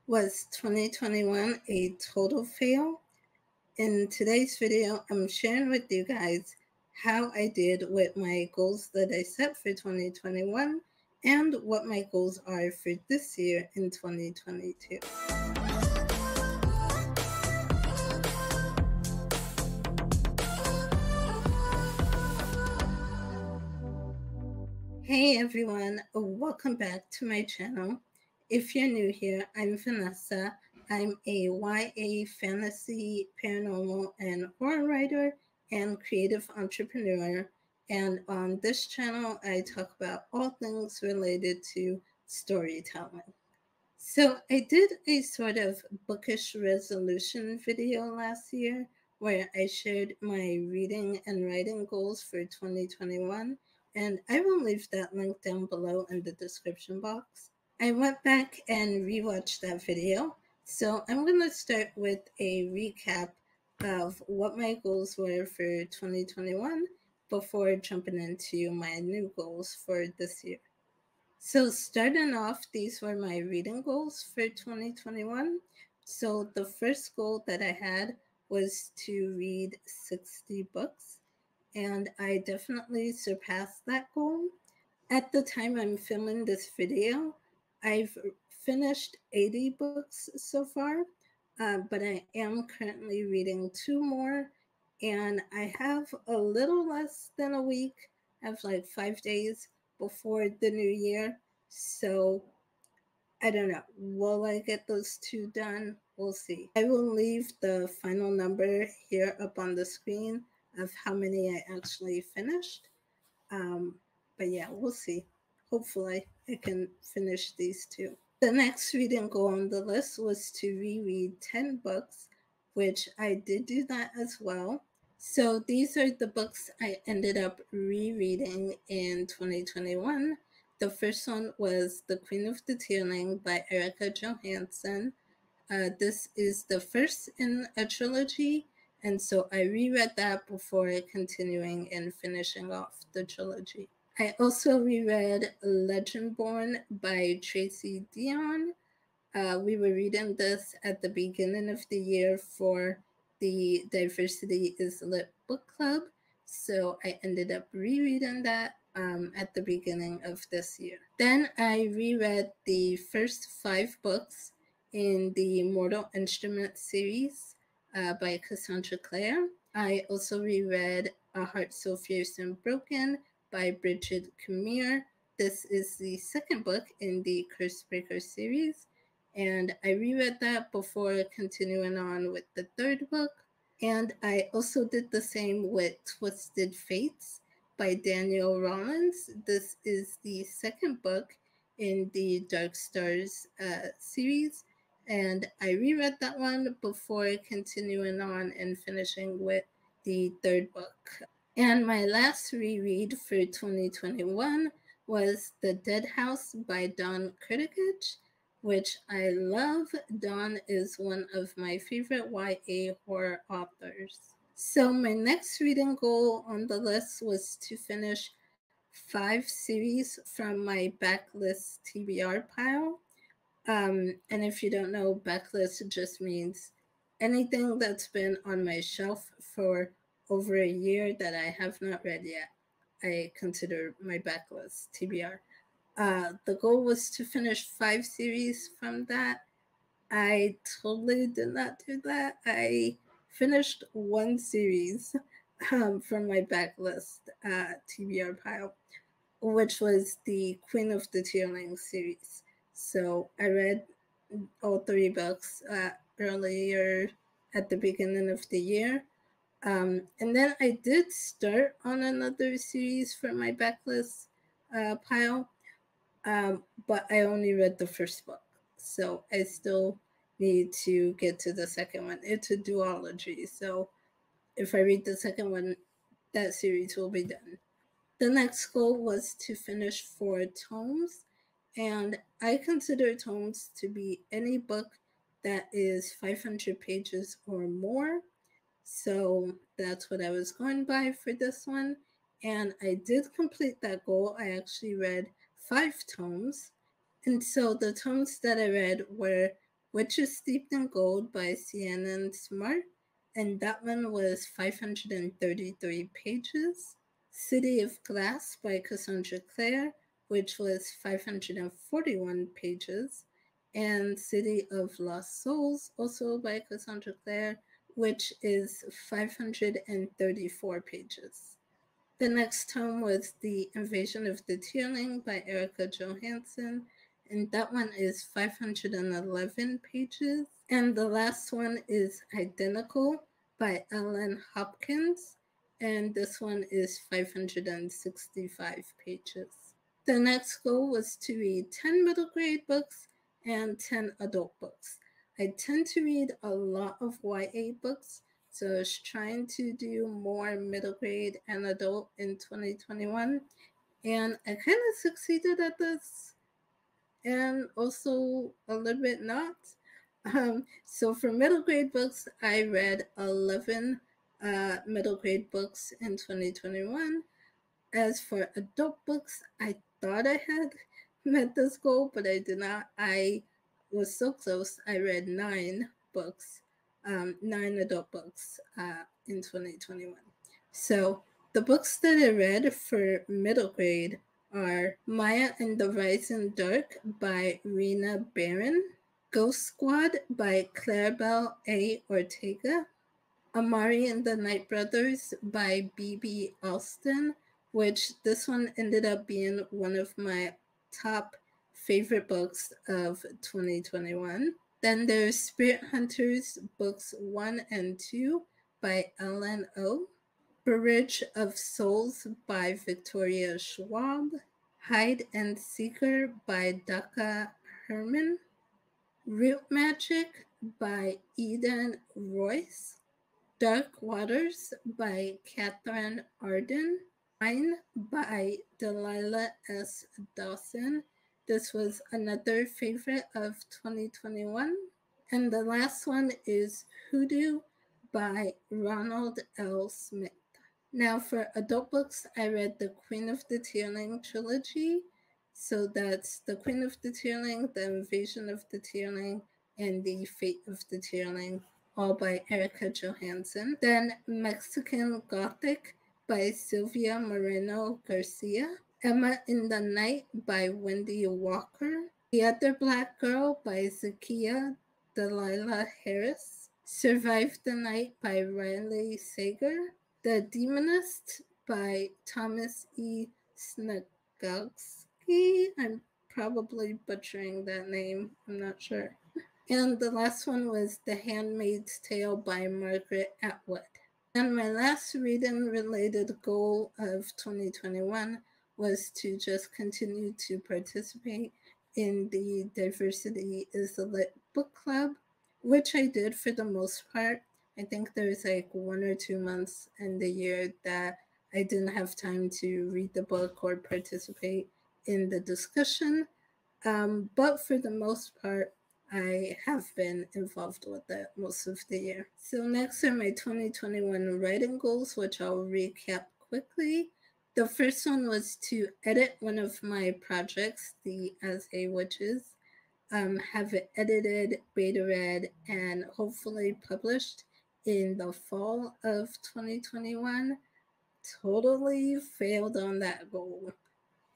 Was 2021 a total fail? In today's video, I'm sharing with you guys how I did with my goals that I set for 2021 and what my goals are for this year in 2022. Hey everyone, welcome back to my channel. If you're new here, I'm Vanessa. I'm a YA fantasy, paranormal, and horror writer and creative entrepreneur. And on this channel, I talk about all things related to storytelling. So I did a sort of bookish resolution video last year where I shared my reading and writing goals for 2021, and I will leave that link down below in the description box. I went back and rewatched that video, so I'm going to start with a recap of what my goals were for 2021 before jumping into my new goals for this year. So starting off, these were my reading goals for 2021. So the first goal that I had was to read 60 books, and I definitely surpassed that goal. At the time I'm filming this video, I've finished 80 books so far, but I am currently reading 2 more, and I have a little less than a week. I have like 5 days before the new year. So I don't know. Will I get those 2 done? We'll see. I will leave the final number here up on the screen of how many I actually finished. But yeah, we'll see. Hopefully I can finish these 2. The next reading goal on the list was to reread 10 books, which I did do that as well. So these are the books I ended up rereading in 2021. The first one was The Queen of the Tearling by Erica Johansson. This is the first in a trilogy, and so I reread that before continuing and finishing off the trilogy. I also reread Legendborn by Tracy Deonn. We were reading this at the beginning of the year for the Diversity is Lit book club, so I ended up rereading that at the beginning of this year. Then I reread the first 5 books in the Mortal Instrument series by Cassandra Clare. I also reread A Heart So Fierce and Broken by Bridget Khmer. This is the second book in the Cursebreaker series, and I reread that before continuing on with the third book. And I also did the same with Twisted Fates by Daniel Rollins. This is the second book in the Dark Stars series, and I reread that one before continuing on and finishing with the third book. And my last reread for 2021 was The Dead House by Dawn Kurtich, which I love. Dawn is one of my favorite YA horror authors. So my next reading goal on the list was to finish 5 series from my backlist TBR pile. And if you don't know, backlist just means anything that's been on my shelf for over a year that I have not read yet. I consider my backlist TBR. The goal was to finish 5 series from that. I totally did not do that. I finished 1 series from my backlist TBR pile, which was the Queen of the Tearling series. So I read all 3 books earlier at the beginning of the year. And then I did start on another series for my backlist pile, but I only read the first book. So I still need to get to the second one. It's a duology. So if I read the second one, that series will be done. The next goal was to finish 4 tomes, and I consider tomes to be any book that is 500 pages or more. So that's what I was going by for this one. And I did complete that goal. I actually read 5 tomes. And so the tomes that I read were which is Steeped in Gold by Sienna Smart, and that one was 533 pages. City of Glass by Cassandra Clare, which was 541 pages, and City of Lost Souls, also by Cassandra Clare, which is 534 pages. The next tome was The Invasion of the Tearling by Erica Johansson, and that one is 511 pages. And the last one is Identical by Ellen Hopkins, and this one is 565 pages. The next goal was to read 10 middle grade books and 10 adult books. I tend to read a lot of YA books, so I was trying to do more middle grade and adult in 2021, and I kind of succeeded at this, and also a little bit not. So for middle grade books, I read 11 middle grade books in 2021. As for adult books, I thought I had met this goal, but I did not. I was so close. I read 9 books, 9 adult books in 2021. So the books that I read for middle grade are Maya and the Rising Dark by Rena Barron, Ghost Squad by Claribel A. Ortega, Amari and the Night Brothers by B.B. Alston, which this one ended up being one of my top favorite books of 2021. Then there's Spirit Hunters books 1 and 2 by Ellen O. Bridge of Souls by Victoria Schwab, Hide and Seeker by Daka Herman, Root Magic by Eden Royce, Dark Waters by Catherine Arden, Mine by Delilah S. Dawson. This was another favorite of 2021. And the last one is Hoodoo by Ronald L. Smith. Now for adult books, I read the Queen of the Tearling trilogy. So that's The Queen of the Tearling, The Invasion of the Tearling, and The Fate of the Tearling, all by Erica Johansson. Then Mexican Gothic by Sylvia Moreno Garcia. Emma in the Night by Wendy Walker. The Other Black Girl by Zakiya Delilah Harris. Survive the Night by Riley Sager. The Demonist by Thomas E. Snagowski. I'm probably butchering that name. I'm not sure. And the last one was The Handmaid's Tale by Margaret Atwood. And my last reading related goal of 2021 was to just continue to participate in the Diversity is a Lit book club, which I did for the most part. I think there's like 1 or 2 months in the year that I didn't have time to read the book or participate in the discussion. But for the most part, I have been involved with it most of the year. So next are my 2021 writing goals, which I'll recap quickly. The first one was to edit one of my projects, the As a Witches, have it edited, beta read, and hopefully published in the fall of 2021. Totally failed on that goal.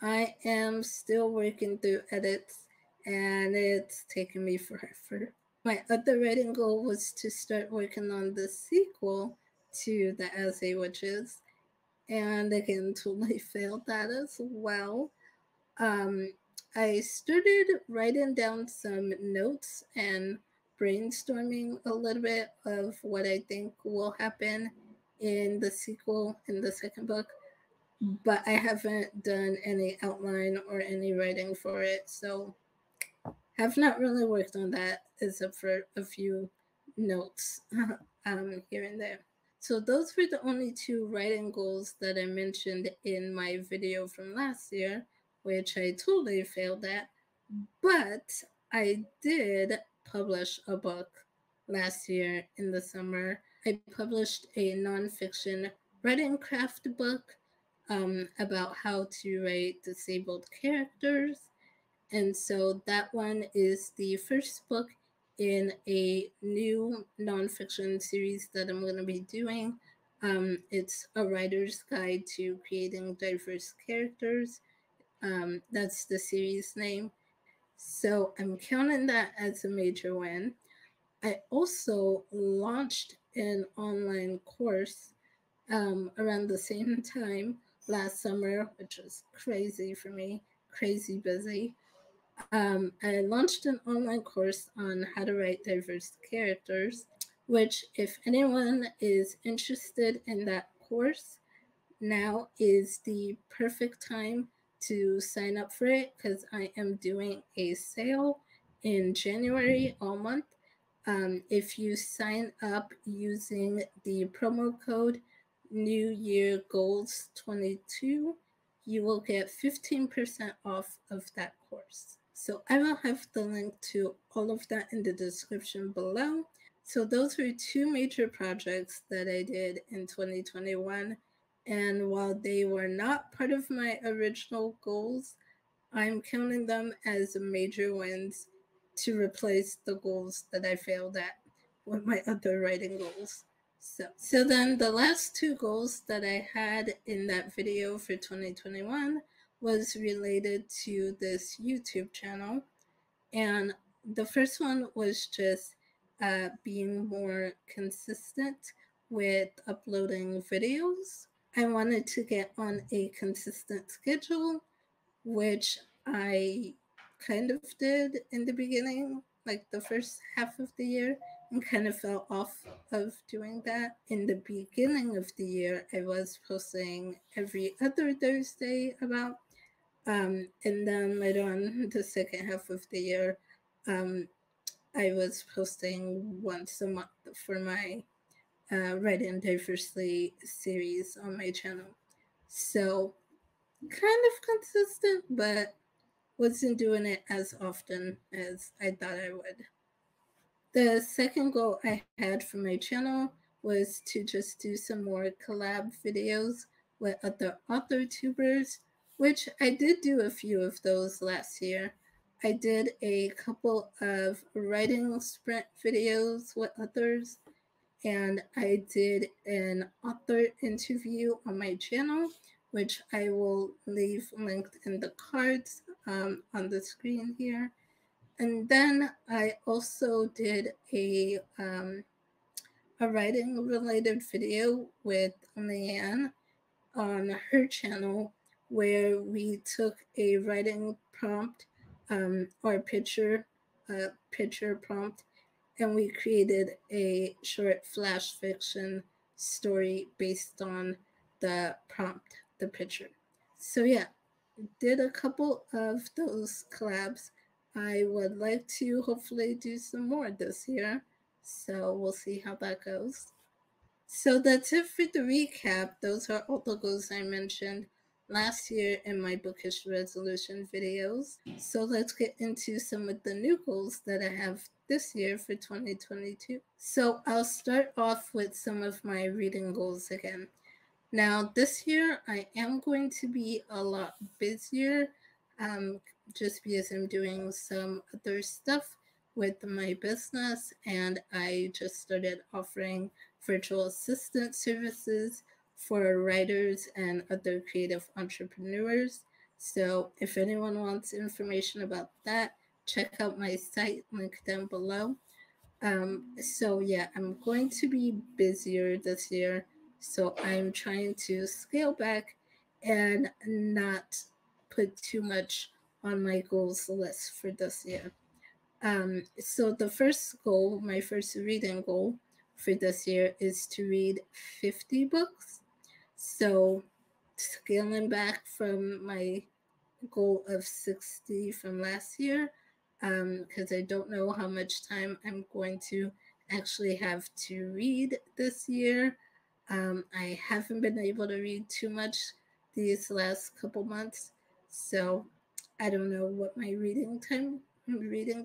I am still working through edits, and it's taken me forever. My other writing goal was to start working on the sequel to the As a Witches, and again, totally failed that as well. I started writing down some notes and brainstorming a little bit of what I think will happen in the sequel, in the second book, but I haven't done any outline or any writing for it, so have not really worked on that except for a few notes here and there. So those were the only 2 writing goals that I mentioned in my video from last year, which I totally failed at. But I did publish a book last year in the summer. I published a nonfiction writing craft book about how to write disabled characters. And so that one is the first book in a new nonfiction series that I'm going to be doing. It's a writer's guide to creating diverse characters. That's the series name. So I'm counting that as a major win. I also launched an online course around the same time last summer, which was crazy for me, crazy busy. I launched an online course on how to write diverse characters, which, if anyone is interested in that course, now is the perfect time to sign up for it because I am doing a sale in January all month. If you sign up using the promo code New Year Goals 22, you will get 15% off of that course. So I will have the link to all of that in the description below. So those were two major projects that I did in 2021. And while they were not part of my original goals, I'm counting them as major wins to replace the goals that I failed at with my other writing goals. So then the last two goals that I had in that video for 2021 was related to this YouTube channel. And the first one was just being more consistent with uploading videos. I wanted to get on a consistent schedule, which I kind of did in the beginning, like the first half of the year, and kind of fell off of doing that. In the beginning of the year, I was posting every other Thursday about, and then later on the second half of the year, I was posting once a month for my Writing Diversely series on my channel. So kind of consistent, but wasn't doing it as often as I thought I would. The second goal I had for my channel was to just do some more collab videos with other author tubers, which I did do a few of those last year. I did a couple of writing sprint videos with others, and I did an author interview on my channel, which I will leave linked in the cards on the screen here. And then I also did a writing related video with Leanne on her channel, where we took a writing prompt or picture prompt, and we created a short flash fiction story based on the prompt, the picture. So yeah, did a couple of those collabs. I would like to hopefully do some more this year, so we'll see how that goes. So that's it for the recap. Those are all the goals I mentioned last year in my bookish resolution videos. So let's get into some of the new goals that I have this year for 2022. So I'll start off with some of my reading goals again. Now, this year I am going to be a lot busier just because I'm doing some other stuff with my business, and I just started offering virtual assistant services for writers and other creative entrepreneurs. So if anyone wants information about that, check out my site, link down below. So yeah, I'm going to be busier this year. So I'm trying to scale back and not put too much on my goals list for this year. So the first goal, my first reading goal for this year is to read 50 books. So scaling back from my goal of 60 from last year, because I don't know how much time I'm going to actually have to read this year. I haven't been able to read too much these last couple months, so I don't know what my reading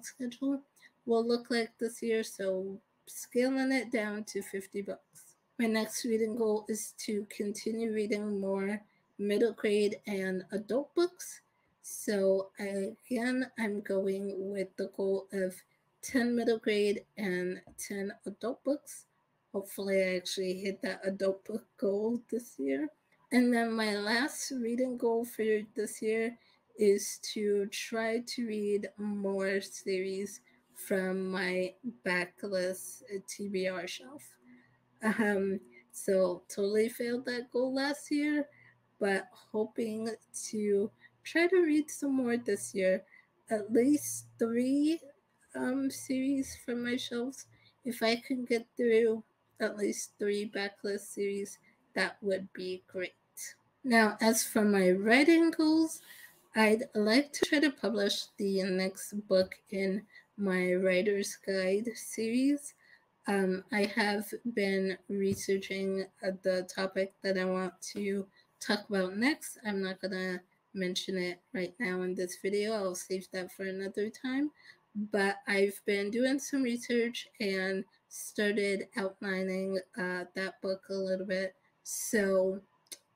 schedule will look like this year, so scaling it down to 50 books. My next reading goal is to continue reading more middle grade and adult books. So again, I'm going with the goal of 10 middle grade and 10 adult books. Hopefully, I actually hit that adult book goal this year. And then my last reading goal for this year is to try to read more series from my backlist TBR shelf. Um, so totally failed that goal last year, but hoping to try to read some more this year. At least three series from my shelves. If I can get through at least three backlist series, that would be great. Now, as for my writing goals, I'd like to try to publish the next book in my Writer's Guide series. I have been researching the topic that I want to talk about next. I'm not going to mention it right now in this video. I'll save that for another time. But I've been doing some research and started outlining that book a little bit. So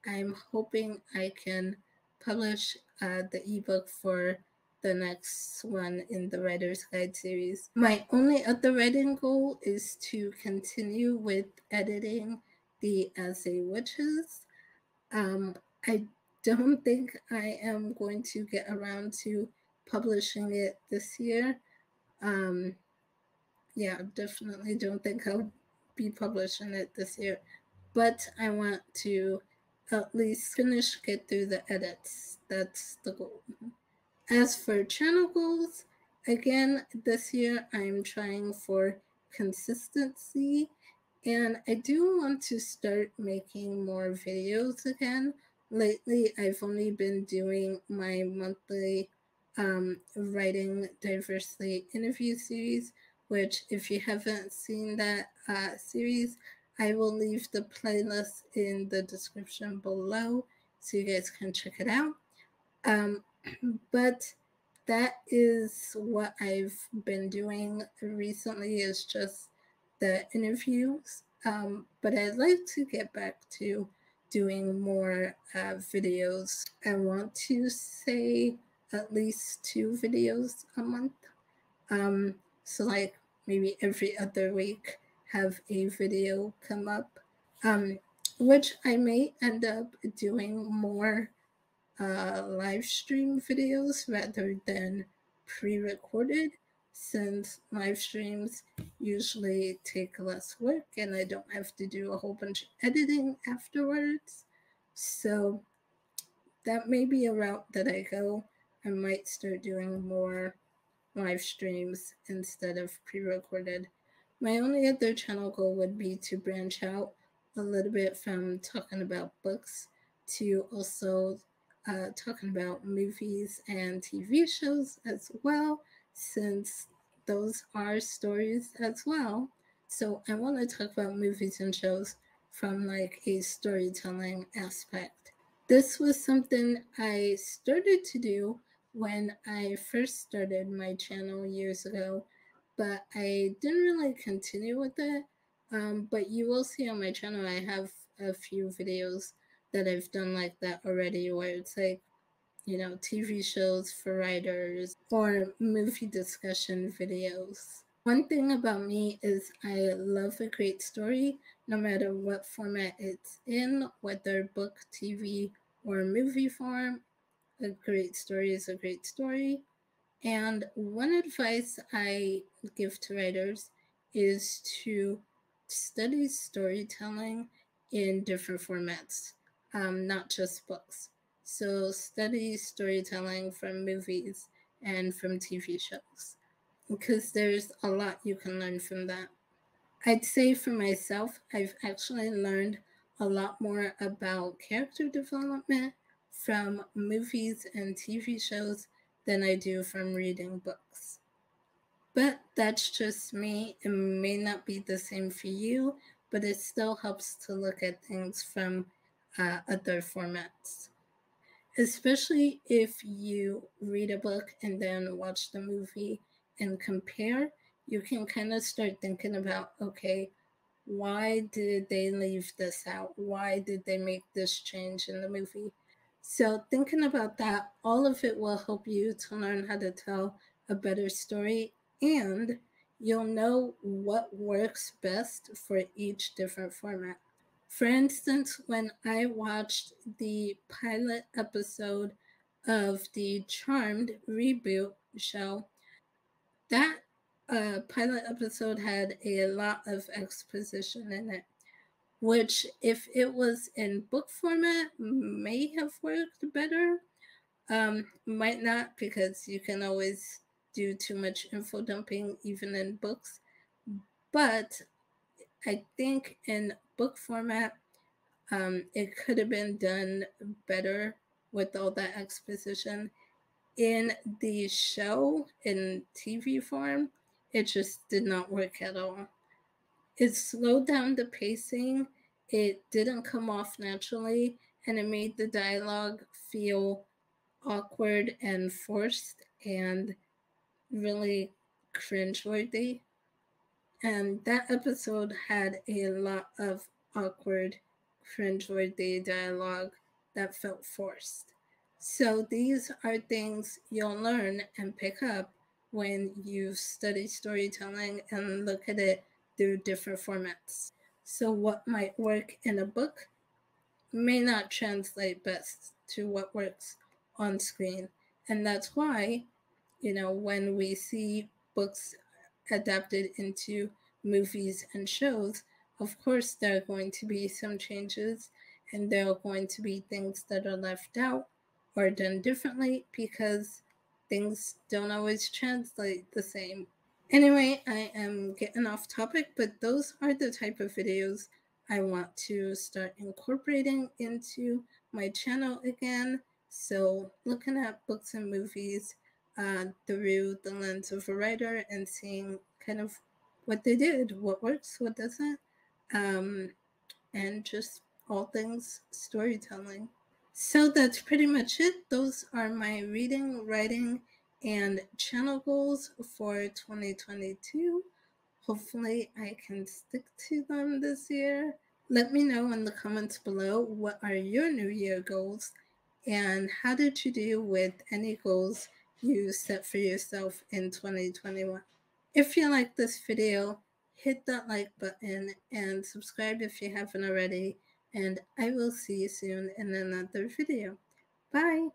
I'm hoping I can publish the ebook for the next one in the Writer's Guide series. My only other writing goal is to continue with editing the Essay Witches. I don't think I am going to get around to publishing it this year. Yeah, definitely don't think I'll be publishing it this year, but I want to at least get through the edits. That's the goal. As for channel goals, again, this year I'm trying for consistency, and I do want to start making more videos again. Lately, I've only been doing my monthly writing diversity interview series, which, if you haven't seen that series, I will leave the playlist in the description below so you guys can check it out. But that is what I've been doing recently, is just the interviews. But I'd like to get back to doing more videos. I want to say at least 2 videos a month. So like maybe every other week have a video come up, which I may end up doing more live stream videos rather than pre-recorded, since live streams usually take less work and I don't have to do a whole bunch of editing afterwards. So that may be a route that I go. I might start doing more live streams instead of pre-recorded. My only other channel goal would be to branch out a little bit from talking about books to also talking about movies and TV shows as well, since those are stories as well. So I want to talk about movies and shows from like a storytelling aspect. This was something I started to do when I first started my channel years ago, but I didn't really continue with it. But you will see on my channel I have a few videos that I've done like that already, where it's like, you know, TV shows for writers or movie discussion videos. One thing about me is I love a great story, no matter what format it's in, whether book, TV, or movie form. A great story is a great story. And one advice I give to writers is to study storytelling in different formats, not just books. So study storytelling from movies and from TV shows, because there's a lot you can learn from that. I'd say for myself, I've actually learned a lot more about character development from movies and TV shows than I do from reading books. But that's just me. It may not be the same for you, but it still helps to look at things from other formats. Especially if you read a book and then watch the movie and compare, you can kind of start thinking about, okay, why did they leave this out? Why did they make this change in the movie? So, thinking about that, all of it will help you to learn how to tell a better story, and you'll know what works best for each different format. For instance, when I watched the pilot episode of the Charmed reboot show, that pilot episode had a lot of exposition in it, which, if it was in book format, may have worked better. Might not, because you can always do too much info dumping even in books. But I think in book format, it could have been done better with all that exposition. In the show, in TV form, it just did not work at all. It slowed down the pacing, it didn't come off naturally, and it made the dialogue feel awkward and forced and really cringeworthy. And that episode had a lot of awkward, cringeworthy dialogue that felt forced. So these are things you'll learn and pick up when you study storytelling and look at it through different formats. So what might work in a book may not translate best to what works on screen. And that's why, when we see books adapted into movies and shows, of course, there are going to be some changes and there are going to be things that are left out or done differently because things don't always translate the same. Anyway, I am getting off topic, but those are the type of videos I want to start incorporating into my channel again. So, looking at books and movies through the lens of a writer and seeing kind of what they did, what works, what doesn't, and just all things storytelling. So that's pretty much it. Those are my reading, writing, and channel goals for 2022. Hopefully, I can stick to them this year. Let me know in the comments below, what are your New Year goals and how did you do with any goals you set for yourself in 2021? If you like this video, hit that like button and subscribe if you haven't already, and I will see you soon in another video. Bye!